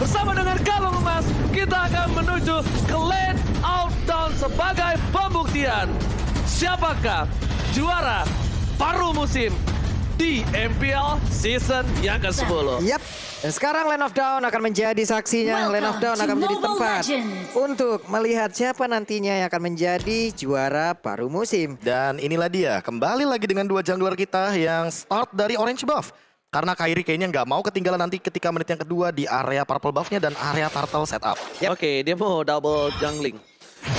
bersama dengan kalung emas, kita akan menuju ke lane outdown sebagai pembuktian. Siapakah juara paruh musim di MPL season yang ke-10? Yap. Dan sekarang Land of Dawn akan menjadi saksinya. Land of Dawn akan menjadi tempat untuk melihat siapa nantinya yang akan menjadi juara paruh musim. Dan inilah dia, kembali lagi dengan dua jungler kita yang start dari orange buff. Karena Kairi kayaknya nggak mau ketinggalan nanti ketika menit yang kedua di area purple buffnya dan area turtle setup. Oke, dia mau double jungling.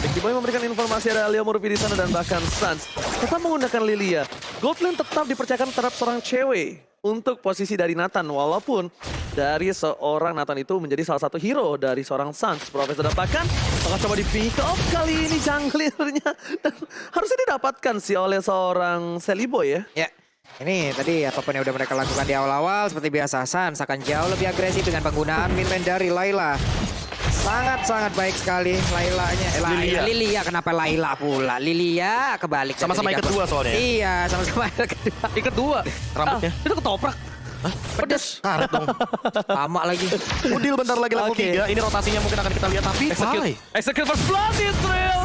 Ricky Boy memberikan informasi ada Leo Murphy di sana dan bahkan Suns tetap menggunakan Lilia. Goldlane tetap dipercayakan terhadap seorang cewek untuk posisi dari Nathan, walaupun dari seorang Nathan itu menjadi salah satu hero dari seorang Suns. Profesor dapatkan, maka coba di pick up kali ini junglernya. Dan harusnya didapatkan sih oleh seorang Sally Boy ya. Ya. Ini tadi apapun yang udah mereka lakukan di awal-awal seperti biasa Suns akan jauh lebih agresif dengan penggunaan mid lane dari Layla. Sangat-sangat baik sekali Lailanya. Lilia, kenapa Layla pula? Lilia kebalik. Sama-sama ikat dua soalnya. Iya, sama-sama ikat kedua. Ikat dua. Rambutnya. Itu ketoprak. Hah? Pedes. Karet dong. Lama lagi. Udil bentar lagi level Oke. 3. Ini rotasinya mungkin akan kita lihat. Tapi Execute first blood Israel.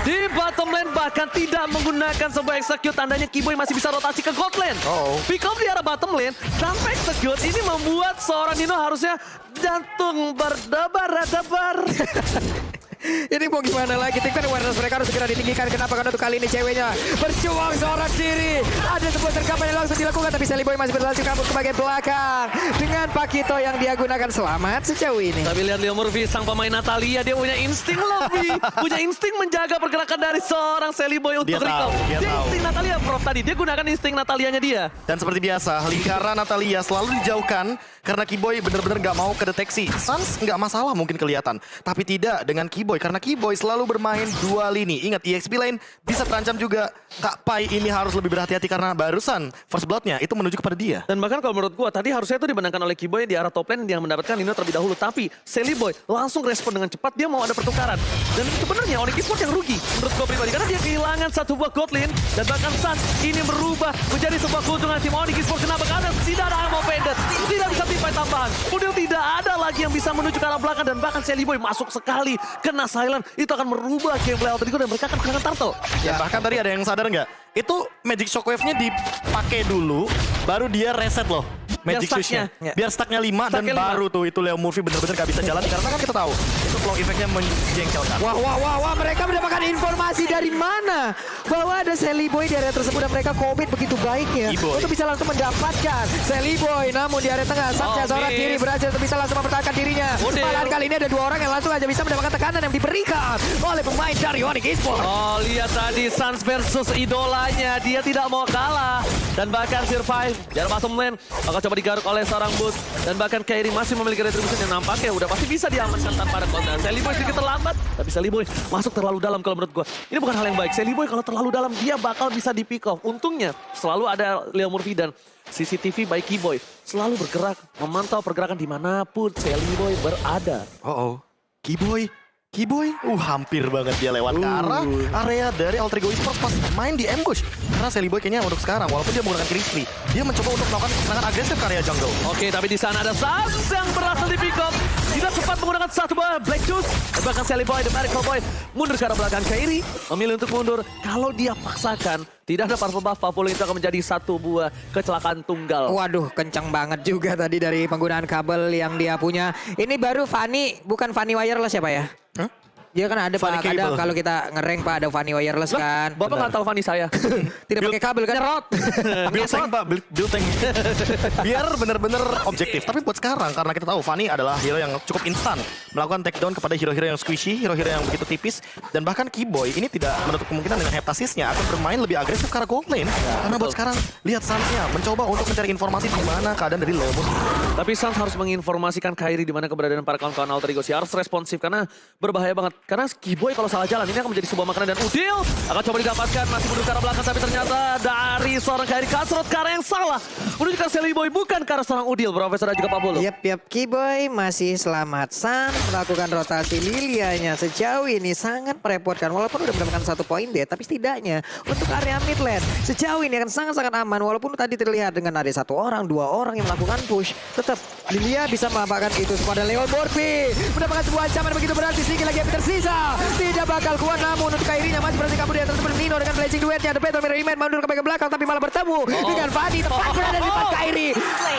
Di bottom lane bahkan tidak menggunakan sebuah execute. Tandanya Kiboy masih bisa rotasi ke gold lane. Pick up di arah bottom lane tanpa execute. Ini membuat seorang Nino harusnya jantung berdebar-debar. Ini mau gimana lagi? Tim kan awareness mereka harus segera ditinggikan. Kenapa? Karena untuk kali ini ceweknya berjuang seorang diri. Ada sebuah sergapan yang langsung dilakukan. Tapi Sally Boy masih berhasil kabur ke bagian belakang. Dengan Pakito yang dia gunakan selamat sejauh ini. Tapi lihat Leo Murphy, sang pemain Natalia, dia punya insting lebih. Punya insting menjaga pergerakan dari seorang Sally Boy untuk Dia tahu, recall. dia tahu. Insting Natalia, Prof tadi. Dia gunakan insting Natalianya dia. Dan seperti biasa, lingkaran Natalia selalu dijauhkan karena Kiboy benar-benar nggak mau kedeteksi. Suns nggak masalah mungkin kelihatan, tapi tidak dengan Kiboy karena Kiboy selalu bermain dua lini. Ingat EXP lane bisa terancam juga. Kak Pai ini harus lebih berhati-hati karena barusan first blood-nya itu menuju kepada dia. Dan bahkan kalau menurut gua tadi harusnya itu dimenangkan oleh Kiboy di arah top lane yang mendapatkan Nino terlebih dahulu. Tapi Sally Boy langsung respon dengan cepat, dia mau ada pertukaran. Dan sebenarnya Onyx Esports yang rugi menurut gua pribadi. Karena dia kehilangan satu buah gold lane. Dan bahkan Suns ini berubah menjadi sebuah keuntungan tim Onyx Esports. Kenapa? Karena tidak ada ammo pendant. Tidak bisa tipai tambahan. Kemudian tidak ada lagi yang bisa menuju ke arah belakang. Dan bahkan Sally Boy masuk sekali kena silent. Itu akan merubah gameplay Alter Ego dan mereka akan kehilangan turtle. Dan bahkan tadi ada yang sadar nggak? Itu Magic Shockwave-nya dipakai dulu, baru dia reset loh. Magic Shoes-nya. Biar stack-nya 5 dan Stack-nya 5. baru tuh itu Leo Murphy bener-bener gak bisa jalan. Karena kan kita tahu, itu flow effect-nya menjengkelkan. Wah, mereka mendapatkan informasi dari mana? Bahwa ada Sally Boy di area tersebut dan mereka komit begitu baiknya Kiboy. untuk bisa langsung mendapatkan Sally Boy. Namun di area tengah, Satya seorang miss. kiri berhasil untuk bisa langsung mempertahankan dirinya. Udil. Malahan kali ini ada dua orang yang langsung aja bisa mendapatkan tekanan yang diberikan oleh pemain dari Onyx Esports. Oh, lihat tadi Suns versus idolanya. Dia tidak mau kalah. Dan bahkan survive. Jarak bottom lane. Maka coba digaruk oleh seorang Boots. Dan bahkan Kairi masih memiliki retribution yang nampaknya udah pasti bisa diamankan tanpa ada konten. Sally Boy sedikit terlambat. Tapi Sally Boy masuk terlalu dalam kalau menurut gue. Ini bukan hal yang baik. Sally Boy kalau terlalu dalam dia bakal bisa di pick off. Untungnya selalu ada Leo Murphy dan CCTV by Kiboy. Selalu bergerak. Memantau pergerakan dimanapun Sally Boy berada. Kiboy, hampir banget dia lewat ke arah area dari Alter Ego Esports pas main di ambush. Karena Sally Boy kayaknya untuk sekarang, walaupun dia menggunakan Crispy, dia mencoba untuk melakukan serangan agresif ke area jungle. Oke, tapi di sana ada Suns yang berhasil di pick up. Tidak sempat menggunakan satu buah Black Juice. Dan bahkan Sally Boy, The Miracle Boy, mundur ke arah belakang. Kairi memilih untuk mundur. Kalau dia paksakan, tidak ada purple buff, Papolo itu akan menjadi satu buah kecelakaan tunggal. Waduh, kencang banget juga tadi dari penggunaan kabel yang dia punya. Ini baru Fanny, bukan Fanny wireless ya Pak ya? Hah? Dia kan ada Fanny Pak, kadang cable. kalau kita ngereng Pak ada Fanny wireless kan. Bapak nggak tahu Fanny saya. Tidak pakai kabel kan? Nyerot. Build tank Pak, build tank. Biar bener-bener objektif. Tapi buat sekarang, karena kita tahu Fanny adalah hero yang cukup instan. Melakukan takedown kepada hero-hero yang squishy, hero-hero yang begitu tipis. Dan bahkan Kiboy ini tidak menutup kemungkinan dengan heptasisnya akan bermain lebih agresif ke arah gold lane. Karena buat sekarang, lihat Suns-nya mencoba untuk mencari informasi di mana keadaan dari Leo Murphy. Tapi Suns harus menginformasikan Kairi di mana keberadaan para kawan-kawan Alter Ego. Harus responsif karena berbahaya banget. Karena Skiboy kalau salah jalan ini akan menjadi sebuah makanan. Dan Udil akan coba didapatkan. Masih menuju ke arah belakang. Tapi ternyata dari seorang Kairi Kasrot ke arah yang salah. Menuju ke Seliboy bukan ke arah seorang Udil. Profesor dan juga Pak Bolo. Yap, Kiboy masih selamat. Sans melakukan rotasi Lilianya sejauh ini sangat merepotkan. Walaupun udah mendapatkan 1 poin deh, tapi setidaknya untuk area mid lane sejauh ini akan sangat-sangat aman. Walaupun tadi terlihat dengan ada 1 orang, 2 orang yang melakukan push, tetap Lilia bisa menampakkan itu kepada Leon Morphy. Mendapatkan sebuah ancaman begitu berarti sedikit lagi yang tersisa. Tidak bakal kuat namun untuk Kairinya masih berarti kabur di atas seperti Nino dengan blazing duetnya. The Battle Mirror Iman mundur ke bagian belakang tapi malah bertemu dengan Fanny. Tepat berada di depan Kairi.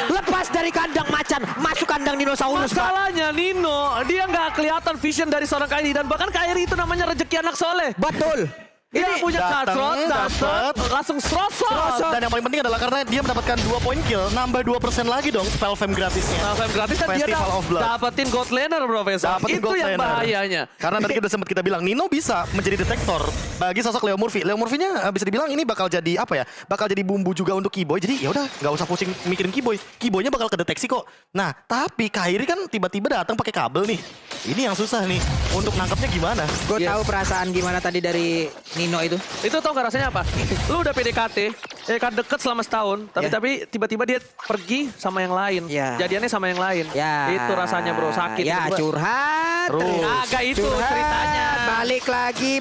Lepas dari kandang macan, masuk kandang dinosaurus. Masalahnya Nino, dia nggak kelihatan vision dari seorang Kairi. Dan bahkan Kairi itu namanya rezeki anak soleh. Betul. Dia punya datang, Kasrot, dapet. langsung serosot. Dan yang paling penting adalah karena dia mendapatkan 2 poin kill, nambah 2% lagi dong spell fam gratisnya. Nah, fam gratis dan dia Festival of Blood. dapetin gold laner, Profesor. Dapetin Itu gold yang laner. bahayanya. Karena tadi kita sempat kita bilang Nino bisa menjadi detektor bagi sosok Leo Murphy. Leo Murphy-nya bisa dibilang ini bakal jadi apa ya? Bakal jadi bumbu juga untuk Kiboy. Jadi ya udah nggak usah pusing mikirin Kiboy. Kiboynya bakal kedeteksi kok. Nah, tapi Kairi kan tiba-tiba datang pakai kabel nih. Ini yang susah nih untuk nangkepnya gimana? Gue Yes. tahu perasaan gimana tadi dari Nino itu. Itu tau gak rasanya apa? Lu udah PDKT, ya kan deket selama setahun, Ya. tapi tiba-tiba dia pergi sama yang lain. Ya. Jadiannya sama yang lain. Ya. Itu rasanya bro, sakit. Ya Tiba-tiba. curhat. Terus. Agak itu Curhat. ceritanya.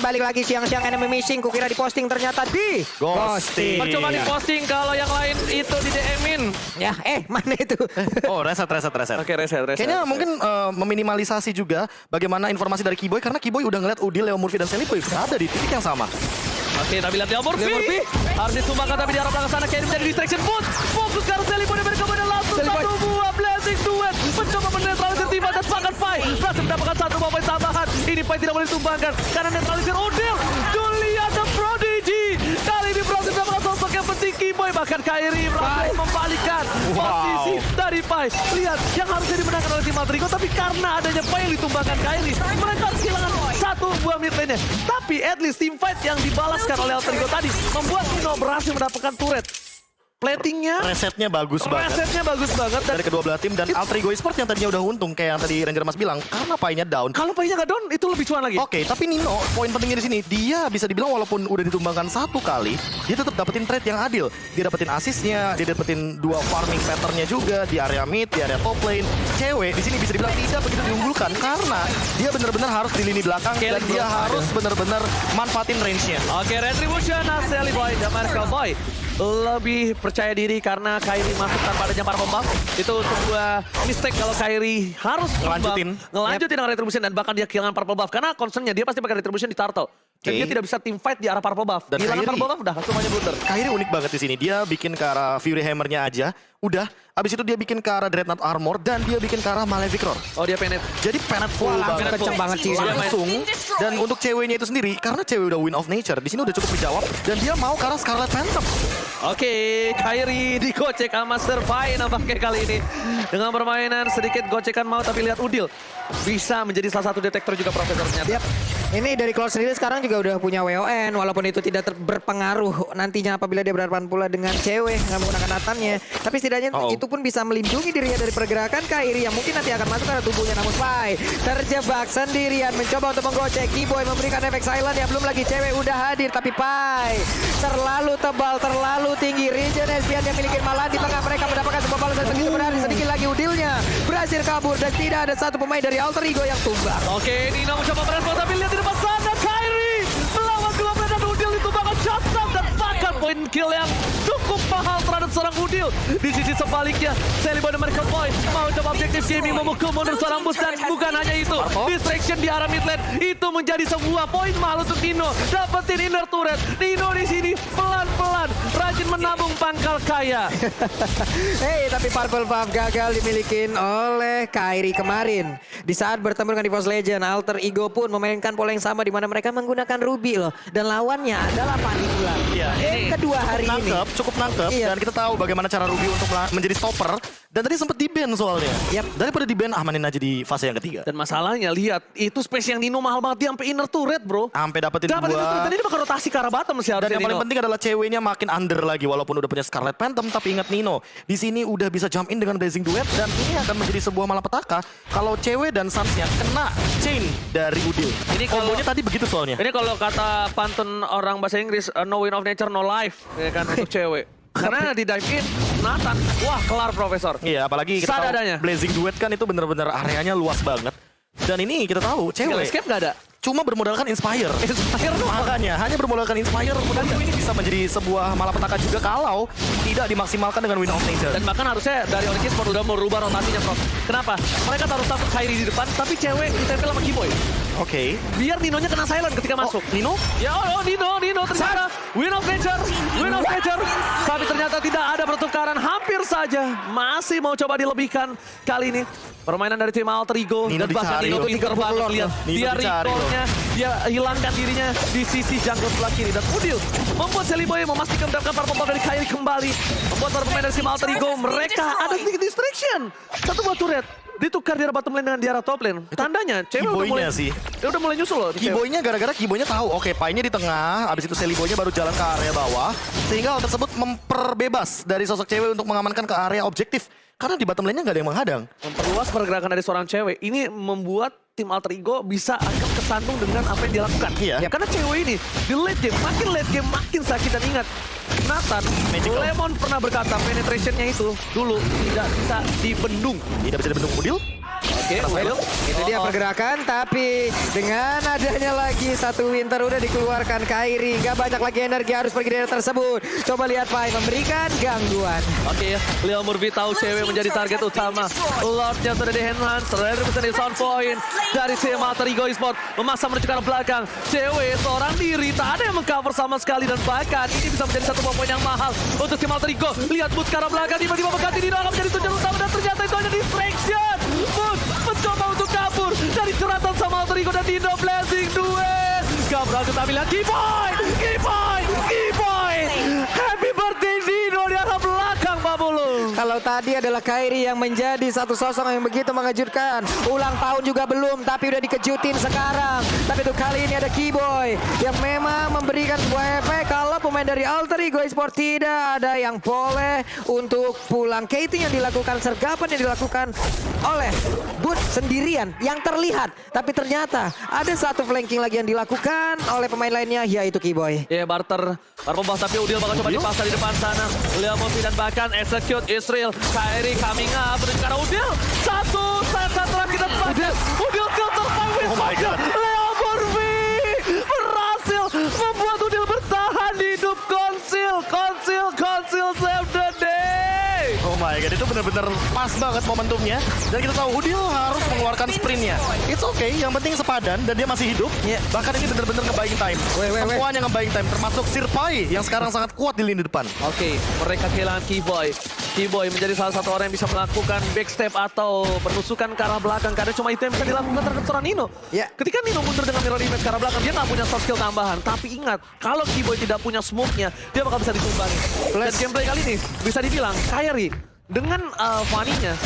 Balik lagi siang-siang enemy missing. Kukira diposting ternyata di Ghosting. Percuma di posting kalau yang lain itu di DM-in. Ya, mana itu? Oh, reset. Oke, reset. Kayaknya mungkin meminimalisasi juga bagaimana informasi dari Kiboy karena Kiboy udah ngeliat Udil, Leo Murphy dan Seliboy berada di titik yang sama. Oke, tapi lihat Leo Murphy. Harus disumbangkan tapi di arah belakang sana Kairi menjadi distraction put. Fokus ke arah Seliboy dan mereka pada langsung Seliboy. 1 buah blazing duet. Mencoba menetralisir tim atas bahkan Pai. Berhasil mendapatkan 1 buah poin tambahan. Ini Pai tidak boleh ditumbangkan karena netralisir Udil. Julia the Prodigy. Kali ini berhasil mendapatkan sosok yang penting Kiboy. Bahkan Kairi berhasil membalikkan posisi dari Pai. Lihat, yang harusnya dimenangkan oleh tim Alter Ego. Tapi karena adanya Pai yang ditumbangkan Kairi, mereka harus kehilangan 1 buah mid lane-nya. Tapi at least team fight yang dibalaskan oleh Alter Ego tadi membuat Nino berhasil mendapatkan turret. Platingnya, Resetnya bagus banget. resetnya bagus banget. Dan Dari kedua belah tim dan Alter Ego Esports yang tadinya udah untung kayak yang tadi Ranger Mas bilang karena Pai-nya down. kalau Pai-nya nggak down, itu lebih cuan lagi. Oke, tapi Nino, poin pentingnya di sini, dia bisa dibilang walaupun udah ditumbangkan 1 kali, dia tetap dapetin trade yang adil. Dia dapetin asisnya, dia dapetin 2 farming pattern-nya juga di area mid, di area top lane. Cewek di sini bisa dibilang tidak begitu diunggulkan karena dia benar-benar harus di lini belakang dan dia harus benar-benar manfaatin range-nya. Oke, Retribution, Sally Boy, dan Markel Boy lebih percaya diri karena Kairi masuk tanpa adanya para pembuff. Itu sebuah mistake kalau Kairi harus Ngelanjutin. ngelanjutin dengan Retribution dan bahkan dia kehilangan purple buff. Karena concernnya dia pasti pakai Retribution di turtle. Dan Oke. dia tidak bisa team fight di arah purple buff. Dan Kehilangan Kairi- purple buff udah semuanya blunder. Kairi unik banget di sini. Dia bikin ke arah Fury Hammer-nya aja, udah. Abis itu dia bikin ke arah Dreadnought Armor dan dia bikin ke arah Malefic Roar. Oh, dia penet. Jadi penet full Wah, banget. kenceng banget sih. Langsung. Dan untuk ceweknya itu sendiri, karena cewek udah win of nature, di sini udah cukup dijawab. Dan dia mau ke arah Scarlet Phantom. Oke, Kairi digocek sama Survive nampaknya kali ini. Dengan permainan sedikit gocekan mau tapi lihat Udil bisa menjadi salah satu detektor juga Profesor ternyata. Yap. Ini dari Cloud sendiri sekarang juga udah punya WON, walaupun itu tidak berpengaruh nantinya apabila dia berhadapan pula dengan cewek nggak menggunakan Nathannya. Tapi setidaknya itu pun bisa melindungi dirinya dari pergerakan Kairi yang mungkin nanti akan masuk ke tubuhnya. Namun Pai terjebak sendirian mencoba untuk menggocek Kiboy memberikan efek silent ya. Belum lagi cewek udah hadir tapi Pai terlalu tebal, terlalu tinggi. Region Espian yang miliki malah di tengah mereka mendapatkan sebuah balasan begitu berani. Sedikit lagi Udilnya berhasil kabur dan tidak ada satu pemain dari Alter Ego yang tumbang. Oke, Nino mencoba merespon tapi lihat di depan sana Kairi melawan 2 meter dan Udil itu bakal jatuh dan bahkan poin kill yang cukup mahal terhadap seorang Udil. Di sisi sebaliknya, Seliboy dan Markel Boy mau coba objektif gaming memukul mundur seorang bus dan bukan hanya itu. Distraction di arah mid lane itu menjadi sebuah poin mahal untuk Nino. Dapetin inner turret. Nino di sini pelan-pelan rajin menabung pangkal kaya. Hei, tapi Purple Buff gagal dimiliki oleh Kairi kemarin. Di saat bertemu dengan EVOS Legend, Alter Ego pun memainkan pola yang sama di mana mereka menggunakan Ruby loh. Dan lawannya adalah Fanny pula. Iya, Game kedua hari ini. Cukup cukup nangkep Iya. dan kita tahu bagaimana cara Ruby untuk menjadi stopper dan tadi sempat di-ban soalnya. Yap. Daripada di-ban amanin aja di fase yang ketiga. Dan masalahnya lihat, itu space yang Nino mahal banget, dia sampai inner turret bro. Sampai dapetin Dapat inner turret, dua. dan ini bakal rotasi ke arah bottom sih Dan harusnya yang paling Nino. penting adalah ceweknya makin under lagi walaupun udah punya Scarlet Phantom, tapi ingat Nino di sini udah bisa jump in dengan Blazing Duet dan ini akan menjadi sebuah malapetaka kalau cewek dan Sunsnya kena chain dari Udil. Ini kalau- Kombonya tadi begitu soalnya. Ini kalau kata pantun orang bahasa Inggris, no win of nature, no life. Ya kan, untuk cewek. Karena di dive in, Nathan, wah kelar Profesor. Iya, apalagi kita tahu Sadadanya. Blazing Duet kan itu bener-bener areanya luas banget. Dan ini kita tahu Skill cewek escape nggak ada. cuma bermodalkan Inspire. Inspire doang. Makanya hanya bermodalkan Inspire menurutku ini bisa menjadi sebuah malapetaka juga kalau tidak dimaksimalkan dengan Win of Nature. Dan bahkan harusnya dari Origins udah merubah rotasinya, Prof. Kenapa? Mereka taruh takut Kairi di depan, tapi cewek ditempel sama Keyboy. Oke. Biar Ninonya kena silent ketika masuk. Nino? Ya Nino ternyata Win of Nature. Tapi ternyata tidak ada pertukaran, hampir saja masih mau coba dilebihkan kali ini. Permainan dari tim Alter Ego Nino dan bahkan dicari Nino loh. pinter banget lihat. Nino Dia dicari loh. recall-nya, dia hilangkan dirinya di sisi jungle sebelah kiri dan Udil membuat Sally Boy memastikan mendapatkan purple dari Kairi kembali. Membuat para pemain dari tim Alter Ego mereka ada sedikit distraction. Satu buah turret ditukar di arah bottom lane dengan di arah top lane. Tandanya cewek udah mulai Keyboy-nya sih. Dia udah mulai nyusul loh. di cewek. Keyboy-nya gara-gara Keyboy-nya tahu, oke, Pai-nya di tengah, abis itu Sally Boy-nya baru jalan ke area bawah, sehingga hal tersebut memperbebas dari sosok cewek untuk mengamankan ke area objektif. Karena di bottom lane-nya nggak ada yang menghadang. Memperluas pergerakan dari seorang cewek. Ini membuat tim Alter Ego bisa agak kesandung dengan apa yang dia lakukan. Iya. Ya, karena cewek ini di late game makin sakit. Dan ingat, Nathan, Magical. Lemon pernah berkata penetration-nya itu dulu tidak bisa dibendung. Tidak bisa dibendung Udil. Oke, well, Itu dia pergerakan, tapi dengan adanya lagi satu winter udah dikeluarkan Kairi. Gak banyak lagi energi harus pergi dari tersebut. Coba lihat Pai memberikan gangguan. Oke, Leo Murphy tahu cewek menjadi target utama. Lordnya sudah di enhance, Raider bisa di sound point. Dari tim Alter Ego Esport memaksa menuju ke arah belakang. Cewek seorang diri, tak ada yang mengcover sama sekali. Dan bahkan ini bisa menjadi satu poin yang mahal untuk tim Alter Ego. Lihat Boot ke arah belakang, tiba-tiba mengganti Dino akan menjadi tujuan utama. Dan ternyata itu hanya distraction. Boot mencoba untuk kabur dari jeratan sama Alter Ego dan Dino Blazing Duet. Gak berhasil tapi lihat Keyboy. Happy birthday Dino di arah belakang Pak Bulu. Kalau tadi adalah Kairi yang menjadi satu sosok yang begitu mengejutkan. Ulang tahun juga belum, tapi udah dikejutin sekarang. Tapi untuk kali ini ada Keyboy yang memang memberikan sebuah efek kalau pemain dari Alter Ego Esport tidak ada yang boleh untuk pulang. Katie yang dilakukan, sergapan yang dilakukan oleh Boot sendirian yang terlihat. Tapi ternyata ada satu flanking lagi yang dilakukan oleh pemain lainnya, yaitu Keyboy. Ya barter pembah tapi Udil bakal coba dipasang di depan sana. Leo Murphy dan bahkan execute Israel. Kairi coming up menuju ke arah Udil. Satu lagi dan bahkan Udil filter by with Oh my God. Leo Murphy berhasil membuat Udil bertahan di hidup. Konsil save the day. Oh my god, itu benar-benar pas banget momentumnya. Dan kita tahu Udil harus mengeluarkan sprintnya. It's okay, yang penting sepadan dan dia masih hidup. Iya. Bahkan ini benar-benar nge-buying time. Semuanya nge-buying time, termasuk Sirpai yang sekarang sangat kuat di lini depan. Oke, mereka kehilangan Keyboy. Keyboy menjadi salah satu orang yang bisa melakukan backstep atau penusukan ke arah belakang. Karena cuma itu yang bisa dilakukan terhadap seorang Nino. Ya. Ketika Nino mundur dengan mirror image ke arah belakang, dia nggak punya soft skill tambahan. Tapi ingat, kalau Keyboy tidak punya smoke-nya, dia bakal bisa ditumbangi. Dan gameplay kali ini bisa dibilang, Kairi dengan Fanny-nya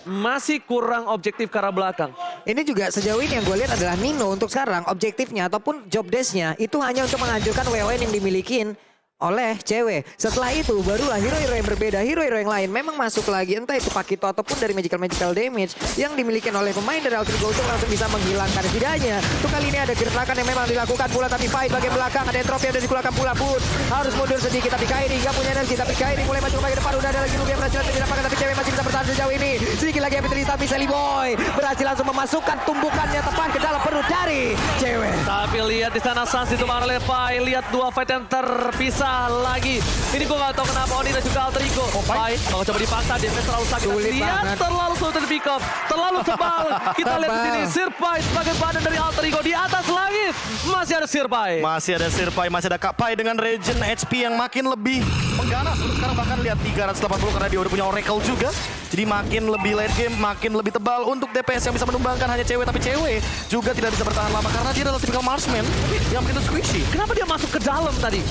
masih kurang objektif ke arah belakang. Ini juga sejauh ini yang gue lihat adalah Nino untuk sekarang objektifnya ataupun job desk-nya itu hanya untuk menghancurkan WON yang dimilikin oleh cewek. Setelah itu barulah hero-hero yang berbeda, hero-hero yang lain memang masuk lagi, entah itu Pakito ataupun dari magical damage yang dimiliki oleh pemain dari Alter Ego untuk langsung bisa menghilangkan. Setidaknya untuk kali ini ada gerakan yang memang dilakukan pula, tapi fight bagian belakang ada entropy yang dikeluarkan pula pun harus mundur sedikit, tapi Kairi nggak punya energi, tapi Kairi mulai maju bagian depan. Udah ada lagi Ruby yang berhasil didapatkan, tapi cewek masih bisa bertahan sejauh ini. Sedikit lagi yang diterima, tapi Sally Boy berhasil langsung memasukkan tumbukannya tepat ke dalam perut dari cewek. Tapi lihat di sana Sans ditumbang oleh Pai. Lihat dua fight yang terpisah lagi. Ini gue gak tahu kenapa Oni dan juga Alter Ego. Pai bakal coba dipaksa, defense terlalu sakit. Sulit Lihat banget. terlalu sulit di pick up, terlalu tebal. Kita lihat di sini Sirpai sebagai badan dari Alter Ego di atas langit. Masih ada Sirpai. Masih ada Sirpai, masih ada Kak Pai dengan regen HP yang makin lebih mengganas. Untuk sekarang bahkan lihat 380 karena dia udah punya Oracle juga. Jadi makin lebih late game, makin lebih tebal untuk DPS yang bisa menumbangkan hanya cewek. Tapi cewek juga tidak bisa bertahan lama karena dia adalah tipikal marksman yang begitu squishy. Kenapa dia masuk ke dalam tadi?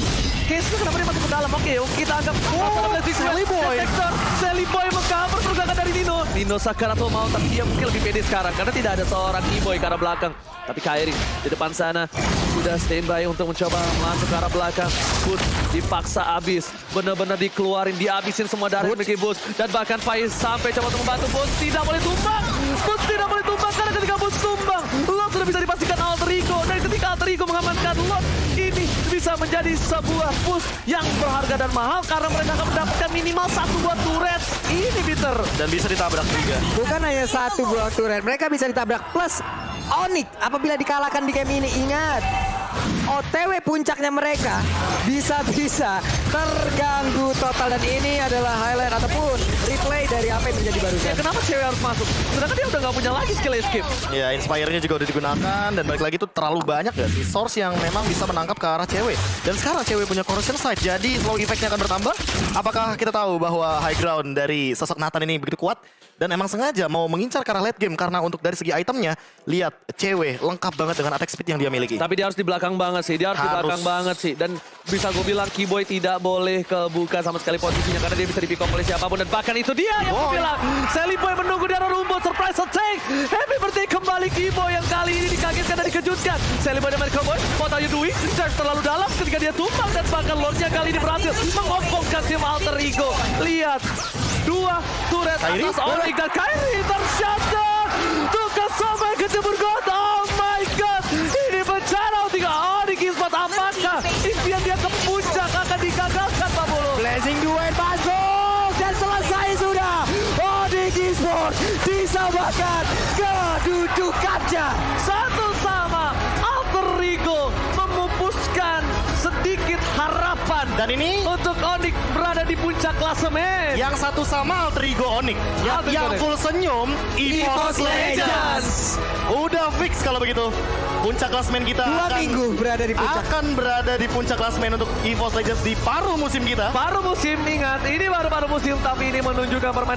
Case-nya kenapa dia masuk ke dalam? Oke, kita anggap Sally Boy. Sally Boy meng-cover pergerakan dari Nino. Nino Sakarato mau, tapi dia mungkin lebih pede sekarang karena tidak ada seorang Keyboy ke arah belakang. Tapi Kairi di depan sana sudah standby untuk mencoba masuk ke arah belakang. Bus dipaksa habis, benar-benar dikeluarin, dihabisin semua darah yang memiliki Bus. Dan bahkan Faiz sampai coba untuk membantu Bus, tidak boleh tumbang. Bus tidak boleh tumbang karena ketika Bus tumbang, Lot sudah bisa dipastikan Alter Ego. Dan ketika Alter Ego mengamankan Lot, ini bisa menjadi sebuah push yang berharga dan mahal karena mereka akan mendapatkan minimal 1 buah turret. Ini bitter. Dan bisa ditabrak juga. Bukan hanya 1 buah turret, mereka bisa ditabrak plus Onyx apabila dikalahkan di game ini. Ingat, OTW puncaknya mereka bisa-bisa terganggu total. Dan ini adalah highlight ataupun replay dari apa yang terjadi barusan. Ya, kenapa cewek harus masuk? Sedangkan dia udah nggak punya lagi skill escape. Ya, Inspire-nya juga udah digunakan. Dan balik lagi itu terlalu banyak gak sih source yang memang bisa menangkap ke arah cewek. Dan sekarang cewek punya corrosion sight, jadi slow effect-nya akan bertambah. Apakah kita tahu bahwa high ground dari sosok Nathan ini begitu kuat? Dan emang sengaja mau mengincar ke arah late game karena untuk dari segi itemnya, lihat cewek lengkap banget dengan attack speed yang dia miliki. Tapi dia harus di belakang banget sih. Dia harus di belakang banget sih. Dan bisa gue bilang Keyboy tidak boleh kebuka sama sekali posisinya karena dia bisa di pick up oleh siapapun. Dan bahkan itu dia yang bilang Sally Boy menunggu di arah rumput. Surprise attack. Happy birthday kembali Keyboy yang kali ini dikagetkan dan dikejutkan. Sally Boy dan Michael Boy, what are you doing? Charge terlalu dalam ketika dia tumbang. Dan bahkan Lordnya kali ini berhasil mengompongkan tim Alter Ego. Lihat, 2 turret atas Onyx dan Kairi tershutdown. Tukar sampai ke jebur got. Oh my god. Ini bencana untuk Onyx Esports. Apakah impian dia ke puncak akan digagalkan, Pak Bolo? Blazing duet masuk dan selesai sudah. Onyx Esports disamakan kedudukannya. 1 sama. Alter Ego memupuskan sedikit harapan. Dan ini untuk Onyx berada di puncak klasemen. yang 1 sama Alter Ego Onyx. Yang full senyum EVOS Legends. Udah fix kalau begitu. Puncak klasemen kita 2 minggu berada di puncak. akan berada di puncak klasemen untuk EVOS Legends di paruh musim kita. Paruh musim, ingat ini baru paruh musim tapi ini menunjukkan permainan